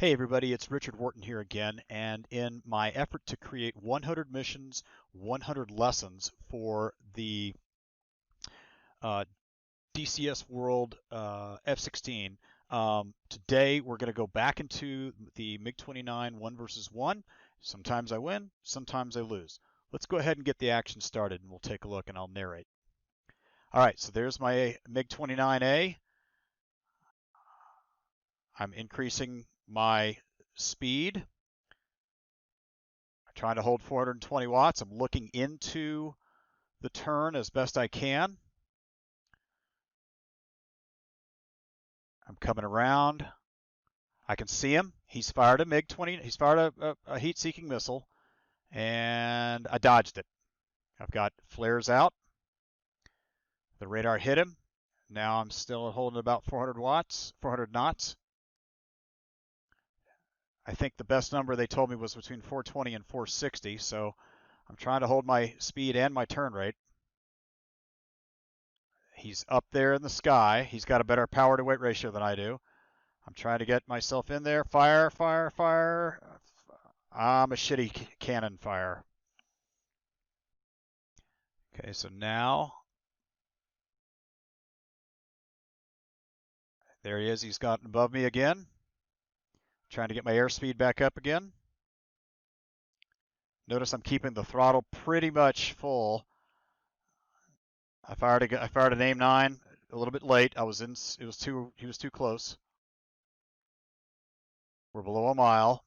Hey everybody, it's Richard Wharton here again, and in my effort to create 100 missions, 100 lessons for the DCS World F-16, today we're going to go back into the MiG-29 1 versus 1. Sometimes I win, sometimes I lose. Let's go ahead and get the action started, and we'll take a look and I'll narrate. All right, so there's my MiG-29A. I'm increasing my speed. I'm trying to hold 420 watts. I'm looking into the turn as best I can. I'm coming around. I can see him. He's fired a MiG-20. He's fired a heat-seeking missile, and I dodged it. I've got flares out. The radar hit him. Now I'm still holding about 400 watts, 400 knots. I think the best number they told me was between 420 and 460, so I'm trying to hold my speed and my turn rate. He's up there in the sky. He's got a better power to weight ratio than I do. I'm trying to get myself in there. Fire, fire, fire. I'm a shitty cannon fire. Okay, so now, there he is. He's gotten above me again. Trying to get my airspeed back up again. Notice I'm keeping the throttle pretty much full. I fired an aim 9 a little bit late. He was too close. We're below a mile.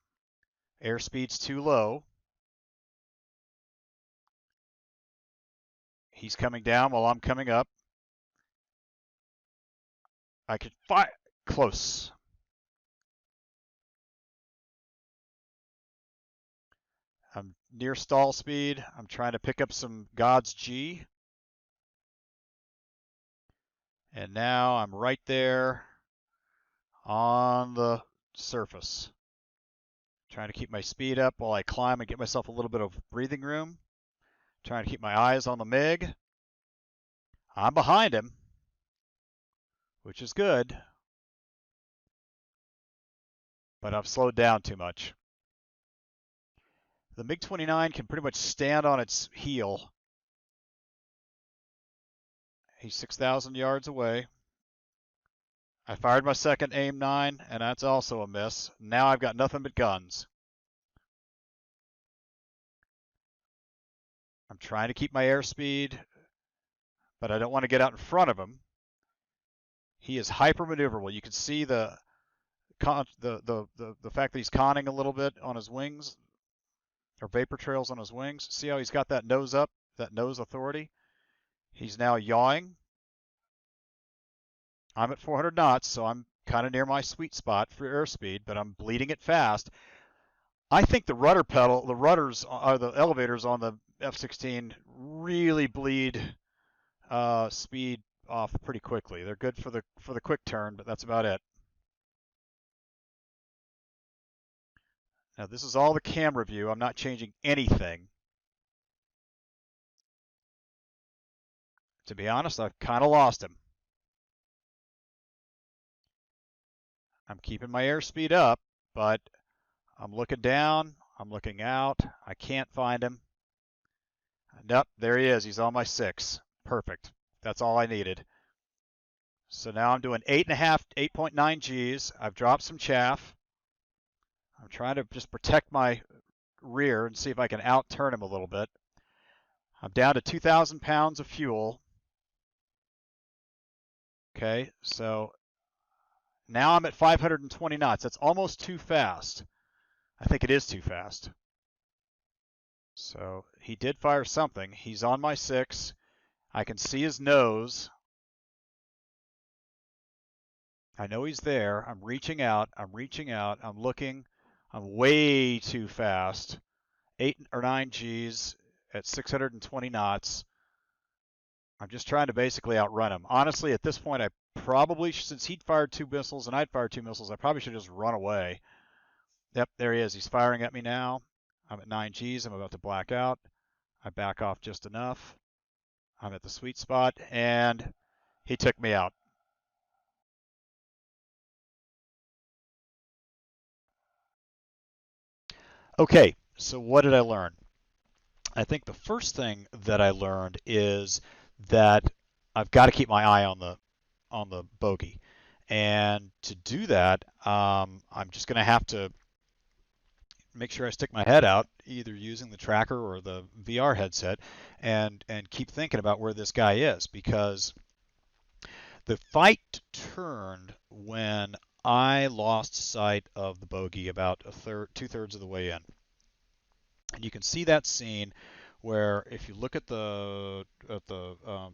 Airspeed's too low. He's coming down while I'm coming up. I could fire close. I'm near stall speed. I'm trying to pick up some God's G. And now I'm right there on the surface. Trying to keep my speed up while I climb and get myself a little bit of breathing room. Trying to keep my eyes on the MiG. I'm behind him, which is good. But I've slowed down too much. The MiG-29 can pretty much stand on its heel. He's 6,000 yards away. I fired my second aim 9, and that's also a miss. Now I've got nothing but guns. I'm trying to keep my airspeed, but I don't want to get out in front of him. He is hyper maneuverable. You can see the fact that he's conning a little bit on his wings, or vapor trails on his wings. See how he's got that nose up, that nose authority? He's now yawing. I'm at 400 knots, so I'm kind of near my sweet spot for airspeed, but I'm bleeding it fast. I think the rudders are the elevators on the F-16 really bleed speed off pretty quickly. They're good for the quick turn, but that's about it. Now this is all the camera view. I'm not changing anything. To be honest, I've kind of lost him. I'm keeping my airspeed up, but I'm looking down, I'm looking out. I can't find him. Nope, there he is. He's on my 6. Perfect. That's all I needed. So now I'm doing 8.9 Gs. I've dropped some chaff. I'm trying to just protect my rear and see if I can out-turn him a little bit. I'm down to 2,000 pounds of fuel. Okay, so now I'm at 520 knots. That's almost too fast. I think it is too fast. So he did fire something. He's on my 6. I can see his nose. I know he's there. I'm reaching out. I'm looking. I'm way too fast. 8 or 9 Gs at 620 knots. I'm just trying to basically outrun him. Honestly, at this point, I probably, since he'd fired 2 missiles and I'd fired 2 missiles, I probably should just run away. Yep, there he is. He's firing at me now. I'm at 9 Gs. I'm about to black out. I back off just enough. I'm at the sweet spot, and he took me out. Okay, so what did I learn? I think the first thing that I learned is that I've got to keep my eye on the bogey, and to do that, I'm just going to have to make sure I stick my head out, either using the tracker or the VR headset, and keep thinking about where this guy is, because the fight turned when I lost sight of the bogey about a third, two-thirds of the way in. And you can see that scene where if you look at the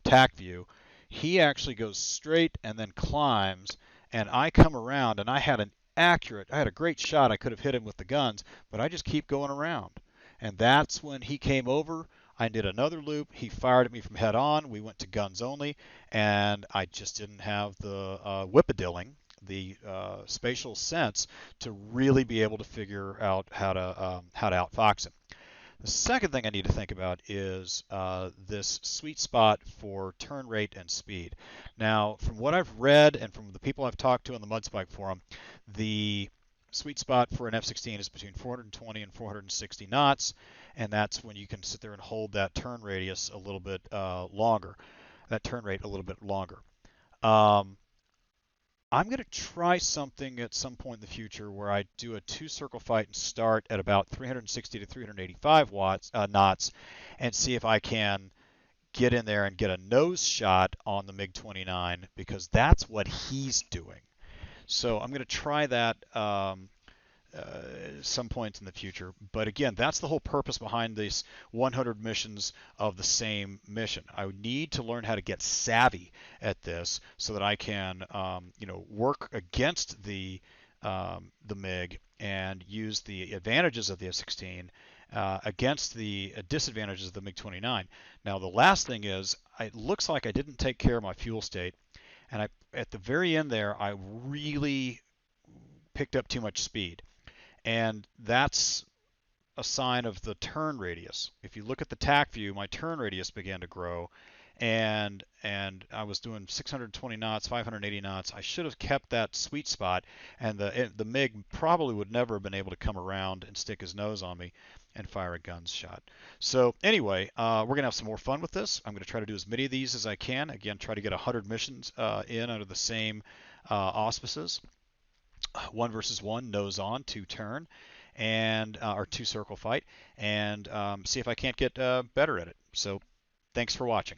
tack view, he actually goes straight and then climbs, and I come around and I had a great shot. I could have hit him with the guns, but I just keep going around. And that's when he came over. I did another loop. He fired at me from head on. We went to guns only, and I just didn't have the whippadilling, the spatial sense to really be able to figure out how to outfox him. The second thing I need to think about is this sweet spot for turn rate and speed. Now, from what I've read and from the people I've talked to on the Mudspike forum, the sweet spot for an F-16 is between 420 and 460 knots, and that's when you can sit there and hold that turn radius a little bit longer, that turn rate a little bit longer. Um, I'm going to try something at some point in the future where I do a two-circle fight and start at about 360 to 385 knots, and see if I can get in there and get a nose shot on the MiG-29, because that's what he's doing. So I'm going to try that some point in the future. But again, that's the whole purpose behind these 100 missions of the same mission. I need to learn how to get savvy at this so that I can, work against the MiG and use the advantages of the F-16 against the disadvantages of the MiG-29. Now, the last thing is, it looks like I didn't take care of my fuel state, and at the very end there, I really picked up too much speed. And that's a sign of the turn radius. If you look at the tack view, my turn radius began to grow, and I was doing 620 knots, 580 knots. I should have kept that sweet spot, and the MiG probably would never have been able to come around and stick his nose on me and fire a guns shot. So anyway, we're gonna have some more fun with this. I'm gonna try to do as many of these as I can. Again, try to get 100 missions in under the same auspices. One versus one, nose on, two turn, and or two circle fight, and see if I can't get better at it. So thanks for watching.